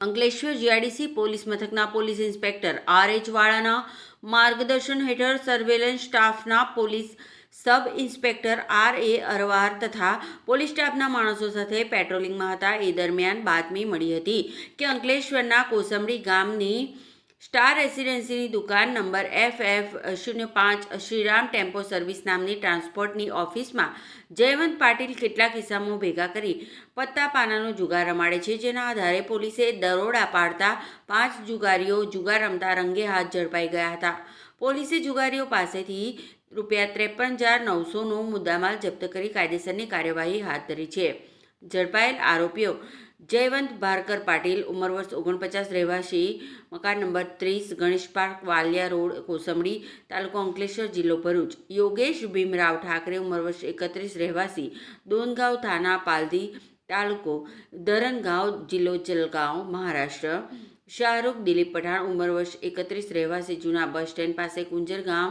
Ankleshwar GIDC police મથકના police inspector આર.એચ. વાળાના માર્ગદર્શન હેઠળ સર્વેલન્સ સ્ટાફના પોલીસ સબ ઇન્સ્પેક્ટર આર.એ. અરવાર તથા પોલીસ સ્ટાફના માણસો સાથે પેટ્રોલિંગમાં હતા. એ દરમિયાન બાતમી મળી હતી કે અંકલેશ્વરના કોસંબડી ગામની સ્ટાર રેસિડેન્સીની દુકાન number FF05 Shriram tempo service નામની ટ્રાન્સપોર્ટની ઓફિસમાં જયવંત પાટીલ કેટલાક કિસ્સાઓ ભેગા કરી પત્તા પાનાનો જુગાર રમાડે છે, જેના આધારે પોલીસે દરોડા પાડતા 5 જુગારીઓ જુગાર રમતા રંગે હાથ ઝડપાઈ ગયા હતા. પોલીસે જુગારીઓ પાસેથી ₹53,900નો મુદ્દામાલ જપ્ત કરી કાયદેસરની કાર્યવાહી હાથ ધરી છે. ઝડપાયેલ આરોપીઓ જયવંત ભારકર પાટીલ, ઉંમર વર્ષ 49, રહેવાસી મકાન number 30, Ganesh park, Valia road, Kosambdi, તાલુકો અંકલેશ્વર, જિલ્લો ભરૂચ. યોગેશ ભીમરાવ ઠાકરે, ઉંમર વર્ષ 31, રહેવાસી દોનગાંવ થાના, પાલધી, તાલુકો ધરણગાંવ, જિલ્લો જલગાંવ, મહારાષ્ટ્ર. શાહરૂખ દિલીપ પઠાણ, ઉંમર વર્ષ 31, રહેવાસી જૂના બસ સ્ટેન્ડ પાસે કુંજર ગાંવ,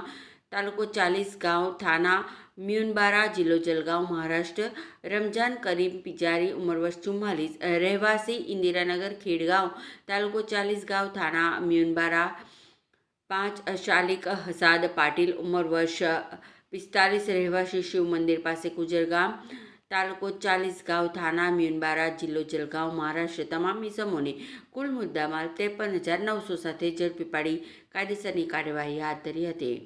તાલુકો 40 ગાંવ, થાના મ્યુનબારા, જિલ્લો જલગાંવ, મહારાષ્ટ્ર. રમજાન કરીમ પિજારી, ઉંમર વર્ષ 44, રહેવાસી ઇન્દિરાનગર, ખેડગાંવ, તાલુકો 40 ગાંવ, થાના મ્યુનબારા. 5 શાલિક હસાદ પાટીલ, ઉંમર વર્ષ 45, રહેવાસી શિવ મંદિર પાસે કુજરગામ, તાલુકો 40 ગાંવ, થાના મ્યુનબારા, જિલ્લો જલગાંવ, મહારાષ્ટ્ર. તમામ ઇસમોને કુલ મુદ્દામાલ 53,900 સાથે ઝડપી પાડી કાયદેસરની કાર્યવાહી હાથ ધરી હતી.